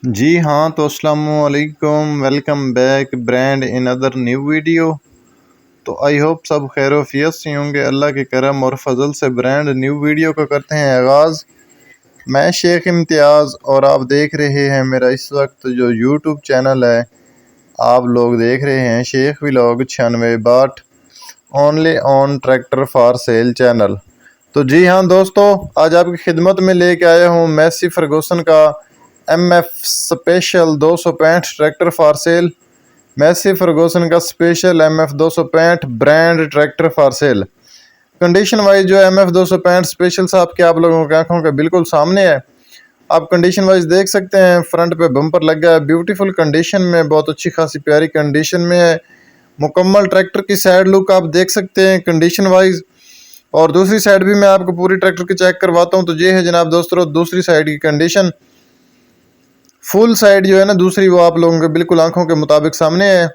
जी हाँ, तो अस्सलामुअलैकुम, welcome back brand in other new video. तो आई होप सब खैर से होंगे। अल्लाह के करम और फजल से ब्रांड न्यू वीडियो का करते हैं आगाज़। मैं शेख इम्तियाज़ और आप देख रहे हैं मेरा इस वक्त जो यूट्यूब चैनल है, आप लोग देख रहे हैं Sheikh vlog 96 only on tractor for sale channel. तो जी हाँ दोस्तों, आज आपकी खिदमत में लेके आया हूँ मैसी फर्गूसन का MF special 265 tractor for sale. Massey Ferguson का special MF 265 brand tractor for sale. Condition wise जो MF 265 स्पेशल साहब के आप लोगों की आंखों के बिल्कुल सामने है। आप कंडीशन वाइज देख सकते हैं, फ्रंट पे बम्पर लगा है ब्यूटीफुल कंडीशन में, बहुत अच्छी खासी प्यारी कंडीशन में है। मुकम्मल ट्रैक्टर की साइड लुक आप देख सकते हैं कंडीशन वाइज। और दूसरी साइड भी मैं आपको पूरी ट्रैक्टर की चेक करवाता हूँ। तो ये है जनाब दोस्तों दूसरी साइड की कंडीशन। फुल साइड जो है ना दूसरी, वो आप लोगों के बिल्कुल आंखों के मुताबिक सामने है।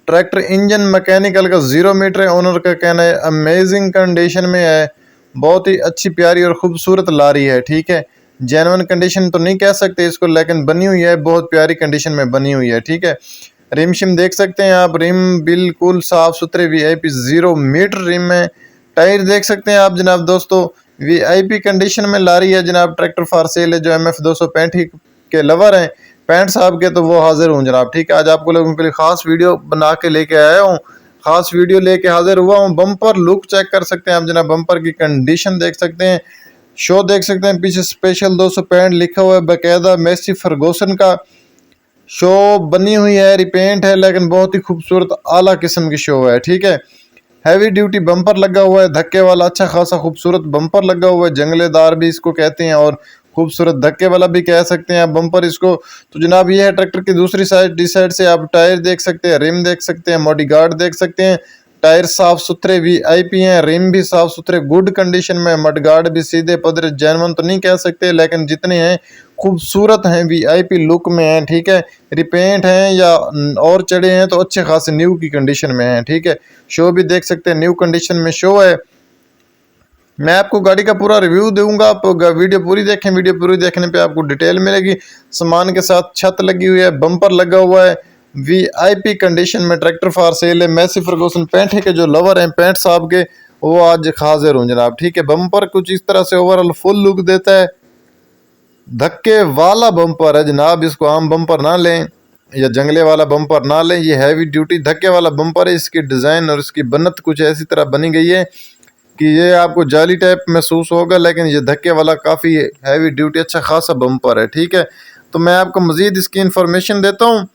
ट्रैक्टर इंजन मैकेनिकल का 0 मीटर है। ओनर का कहना है अमेजिंग कंडीशन में है, बहुत ही अच्छी प्यारी और खूबसूरत लारी है। ठीक है, जेन्युइन कंडीशन तो नहीं कह सकते इसको, लेकिन बनी हुई है, बहुत प्यारी कंडीशन में बनी हुई है। ठीक है, रिम शिम देख सकते हैं आप, रिम बिल्कुल साफ सुथरे VIP 0 मीटर रिम है। टायर देख सकते हैं आप जनाब दोस्तों, VIP कंडीशन में लारी है जनाब। ट्रैक्टर फॉर सेल है जो MF 265 के लवर हैं, 65 साहब के, तो वो हाजिर हूँ जनाब। ठीक है, आज आपको लोगों के लिए खास वीडियो बना के लेके आया हूँ, खास वीडियो लेके हाजिर हुआ हूँ। बम्पर लुक चेक कर सकते हैं आप जनाब, बम्पर की कंडीशन देख सकते हैं, शो देख सकते हैं, पीछे स्पेशल 265 लिखा हुआ है बाकायदा मैसी फर्गूसन का। शो बनी हुई है, रिपेंट है, लेकिन बहुत ही खूबसूरत आला किस्म की शो है। ठीक है, हैवी ड्यूटी बम्पर लगा हुआ है, धक्के वाला अच्छा खासा खूबसूरत बम्पर लगा हुआ है, जंगलेदार भी इसको कहते हैं और खूबसूरत धक्के वाला भी कह सकते हैं आप बम्पर इसको। तो जनाब ये है ट्रैक्टर की दूसरी साइड। इस साइड से आप टायर देख सकते हैं, रिम देख सकते हैं, मॉडी गार्ड देख सकते हैं। टायर साफ सुथरे VIP हैं, रिम भी साफ सुथरे गुड कंडीशन में, मड गार्ड भी सीधे पदरे, जेन्युइन तो नहीं कह सकते, लेकिन जितने हैं खूबसूरत हैं, VIP लुक में हैं। ठीक है, रिपेंट हैं या और चढ़े हैं तो अच्छे खासे न्यू की कंडीशन में हैं। ठीक है, शो भी देख सकते हैं, न्यू कंडीशन में शो है। मैं आपको गाड़ी का पूरा रिव्यू दूंगा, आप वीडियो पूरी देखें, वीडियो पूरी देखने पे आपको डिटेल मिलेगी। सामान के साथ छत लगी हुई है, बम्पर लगा हुआ है, VIP कंडीशन में ट्रैक्टर फॉर सेल है। मैसी फर्गूसन 65 के जो लवर हैं 65 साहब के, वो आज हाजिर हूँ जनाब। ठीक है, बम्पर कुछ इस तरह से ओवरऑल फुल लुक देता है, धक्के वाला बम्पर है जनाब, इसको आम बम्पर ना लें या जंगले वाला बम्पर ना लें, ये हैवी ड्यूटी धक्के वाला बम्पर है। इसकी डिज़ाइन और इसकी बनत कुछ ऐसी तरह बनी गई है कि ये आपको जाली टाइप महसूस होगा, लेकिन ये धक्के वाला काफ़ी हैवी ड्यूटी अच्छा खासा बम्पर है। ठीक है, तो मैं आपको मज़ीद इसकी इन्फॉर्मेशन देता हूँ।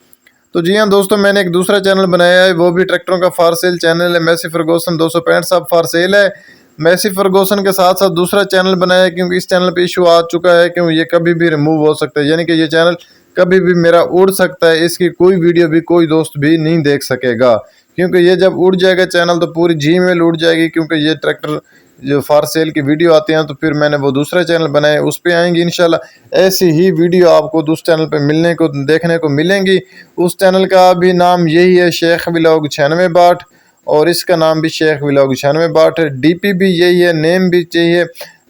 तो जी हाँ दोस्तों, मैंने एक दूसरा चैनल बनाया है, वो भी ट्रैक्टरों का फॉर सेल चैनल है, मैसी फर्गूसन 265 साहब फॉर सेल है। मैसी फर्गूसन के साथ साथ दूसरा चैनल बनाया है, क्योंकि इस चैनल पे इशू आ चुका है कि ये कभी भी रिमूव हो सकता है, यानी कि ये चैनल कभी भी मेरा उड़ सकता है, इसकी कोई वीडियो भी कोई दोस्त भी नहीं देख सकेगा, क्योंकि ये जब उड़ जाएगा चैनल तो पूरी Gmail उड़ जाएगी, क्योंकि ये ट्रैक्टर जो फॉर सेल की वीडियो आती हैं तो फिर मैंने वो दूसरा चैनल बनाया, उस पर आएंगी इंशाल्लाह। ऐसी ही वीडियो आपको उस चैनल पे मिलने को देखने को मिलेंगी। उस चैनल का भी नाम यही है, शेख व्लॉग 96 और इसका नाम भी शेख व्लॉग 96 है। DP भी यही है, नेम भी चाहिए।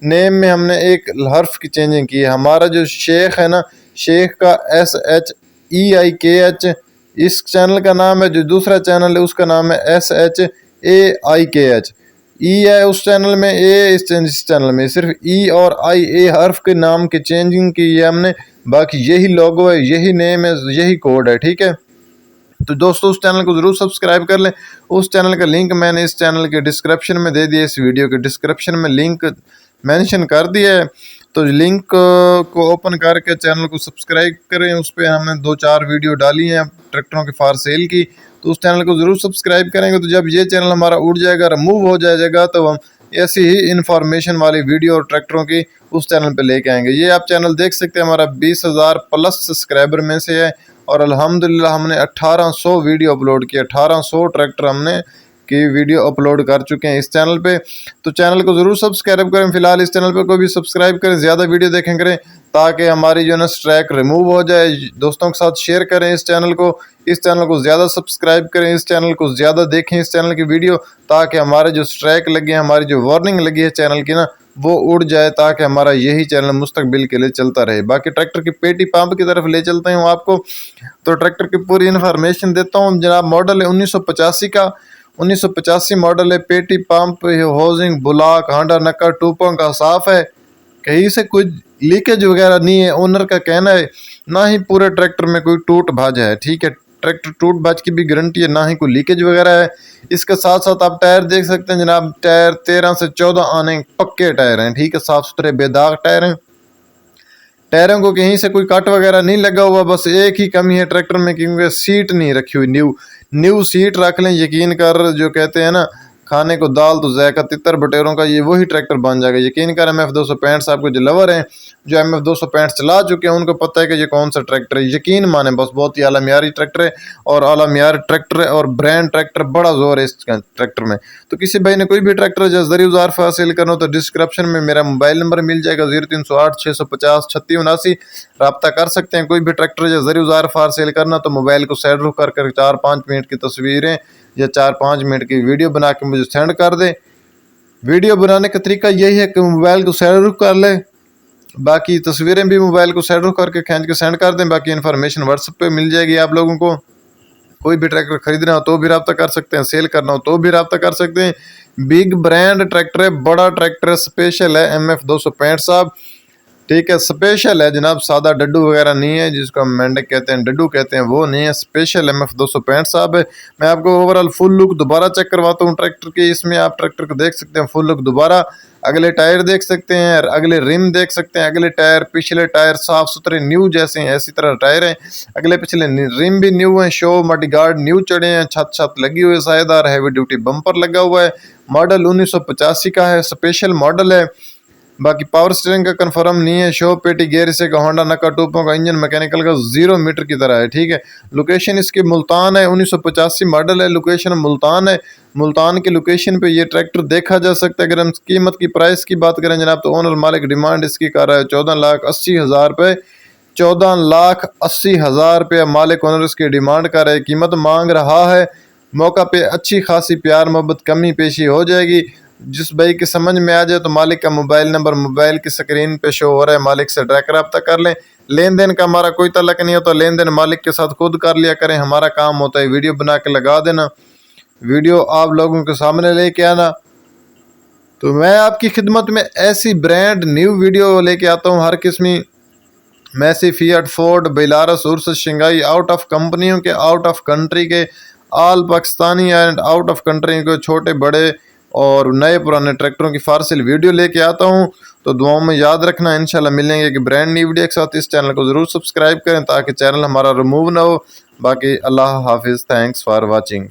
नेम में हमने एक हर्फ की चेंजिंग की है। हमारा जो शेख है ना, शेख का SHEIKH इस चैनल का नाम है, जो दूसरा चैनल है उसका नाम है SHAIKH। है उस चैनल में, इस चैनल में सिर्फ और A हर्फ के नाम की चेंजिंग की है हमने, बाकी यही लोगो है, यही नेम है, यही कोड है। ठीक है, तो दोस्तों उस चैनल को ज़रूर सब्सक्राइब कर लें। उस चैनल का लिंक मैंने इस चैनल के डिस्क्रिप्शन में दे दिया, इस वीडियो के डिस्क्रिप्शन में लिंक मेंशन कर दिया है। तो लिंक को ओपन करके चैनल को सब्सक्राइब करें, उस पर हमने 2-4 वीडियो डाली हैं ट्रैक्टरों के फॉर सेल की, तो उस चैनल को ज़रूर सब्सक्राइब करेंगे। तो जब ये चैनल हमारा उड़ जाएगा, रिमूव हो जाएगा, तो हम ऐसी ही इन्फॉर्मेशन वाली वीडियो और ट्रैक्टरों की उस चैनल पे लेके आएंगे। ये आप चैनल देख सकते हैं, हमारा 20,000 प्लस सब्सक्राइबर में से है, और अल्हम्दुलिल्लाह हमने 1800 वीडियो अपलोड किया, 1800 ट्रैक्टर हमने की वीडियो अपलोड कर चुके हैं इस चैनल पे। तो चैनल को ज़रूर सब्सक्राइब करें। फिलहाल इस चैनल पे कोई भी सब्सक्राइब करें, ज़्यादा वीडियो देखें करें, ताकि हमारी जो है ना स्ट्रैक रिमूव हो जाए। दोस्तों के साथ शेयर करें इस चैनल को ज़्यादा सब्सक्राइब करें, इस चैनल को ज़्यादा देखें, इस चैनल की वीडियो, ताकि हमारे जो स्ट्रैक लगे हैं, हमारी जो वार्निंग लगी है चैनल की ना, वो उड़ जाए, ताकि हमारा यही चैनल मुस्तकबिल के लिए चलता रहे। बाकी ट्रैक्टर की पेटी पंप की तरफ ले चलते हूँ आपको, तो ट्रैक्टर की पूरी इन्फॉर्मेशन देता हूँ जनाब। मॉडल है 1985 का, 1985 मॉडल है। पेटी पंप, होजिंग, बुलाक, हांडा नक्का, टूपों का साफ है, कहीं से कोई लीकेज वगैरह नहीं है। ओनर का कहना है ना ही पूरे ट्रैक्टर में कोई टूट भाज है, ठीक है। ट्रैक्टर टूट भाज की भी गारंटी है, ना ही कोई लीकेज वगैरह है। इसके साथ साथ आप टायर देख सकते हैं जनाब, टायर 13 से 14 आने पक्के टायर हैं, ठीक है, साफ सुथरे बेदाग टायर हैं। टायरों को कहीं से कोई कट वगैरह नहीं लगा हुआ। बस एक ही कमी है ट्रैक्टर में, क्योंकि सीट नहीं रखी हुई। न्यू सीट रख लें, यकीन कर, जो कहते हैं ना, खाने को दाल तो जायका तितर बटेरों का, ये वही ट्रैक्टर बन जाएगा। यकीन कर, MF 265 साहब को जो लवर हैं, जो MF 265 चला चुके हैं, उनको पता है कि ये कौन सा ट्रैक्टर है। यकीन माने, बस बहुत ही आला मियारी ट्रैक्टर है, और आला मियार ट्रैक्टर है, और ब्रांड ट्रैक्टर, बड़ा जोर है इस ट्रैक्टर में। तो किसी भाई ने कोई भी ट्रैक्टर जरी उजारफ हासिल करना हो तो डिस्क्रिप्शन में मेरा मोबाइल नंबर मिल जाएगा, 0308 650 3679। रब्ता कर सकते हैं। कोई भी ट्रैक्टर जरी उजारफ हासिल करना तो मोबाइल को साइड रुख कर 4-5 मिनट की तस्वीरें या 4-5 मिनट की वीडियो बना के मुझे सेंड कर दे। वीडियो बनाने का तरीका यही है कि मोबाइल को साइड रुख कर ले, बाकी तस्वीरें भी मोबाइल को साइड रुख करके खींच के सेंड कर दें। बाकी इन्फॉर्मेशन व्हाट्सएप पे मिल जाएगी आप लोगों को। कोई भी ट्रैक्टर खरीदना हो तो भी रब्ता कर सकते हैं, सेल करना हो तो भी रब्ता कर सकते हैं। बिग ब्रांड ट्रैक्टर है, बड़ा ट्रैक्टर है, स्पेशल है MF 265 साहब, ठीक है। स्पेशल है जनाब, सादा डड्डू वगैरह नहीं है, जिसको हम मेंढक कहते हैं, डड्डू कहते हैं, वो नहीं है। स्पेशल MF 265 साहब है। मैं आपको ओवरऑल फुल लुक दोबारा चेक करवाता हूँ ट्रैक्टर की। इसमें आप ट्रैक्टर को देख सकते हैं फुल लुक दोबारा। अगले टायर देख सकते हैं, अगले रिम देख सकते हैं, अगले टायर, पिछले टायर साफ सुथरे न्यू जैसे हैं, ऐसी तरह टायर हैं। अगले पिछले रिम भी न्यू हैं, शो मड गार्ड न्यू चढ़े हैं, छत लगी हुई है, सायेदार हैवी ड्यूटी बम्पर लगा हुआ है। मॉडल 1985 का है, स्पेशल मॉडल है। बाकी पावर स्टीयरिंग का कंफर्म नहीं है। शो पेटी गियर से का, होंडा नक्का टूपों का, इंजन मैकेनिकल का 0 मीटर की तरह है, ठीक है। लोकेशन इसकी मुल्तान है, 1985 मॉडल है, लोकेशन मुल्तान है। मुल्तान की लोकेशन पे ये ट्रैक्टर देखा जा सकता है। अगर हम कीमत की, प्राइस की बात करें जनाब, तो ओनर मालिक डिमांड इसकी कर रहा है 14,80,000 रुपये। 14,80,000 रुपये मालिक ओनर इसकी डिमांड कर रहा है, कीमत मांग रहा है। मौका पे अच्छी खासी प्यार मोहब्बत कमी पेशी हो जाएगी। जिस भाई के समझ में आ जाए तो मालिक का मोबाइल नंबर मोबाइल की स्क्रीन पे शो हो रहा है, मालिक से डायरेक्ट रब्ता कर लें। लेन देन का हमारा कोई तल्लक नहीं होता, लेन देन मालिक के साथ खुद कर लिया करें। हमारा काम होता है वीडियो बना के लगा देना, वीडियो आप लोगों के सामने लेके आना। तो मैं आपकी खिदमत में ऐसी ब्रांड न्यू वीडियो लेके आता हूँ, हर किस्मी Massey, Fiat, Ford, Belarus, Ursus, Shanghai, out of कंपनियों के, आउट ऑफ कंट्री के, all Pakistani and out of country के, छोटे बड़े और नए पुराने ट्रैक्टरों की फारसिल वीडियो लेके आता हूं। तो दुआओं में याद रखना, इंशाल्लाह मिलेंगे कि ब्रांड न्यू वीडियो के साथ। इस चैनल को ज़रूर सब्सक्राइब करें ताकि चैनल हमारा रिमूव ना हो। बाकी अल्लाह हाफिज़, थैंक्स फॉर वाचिंग।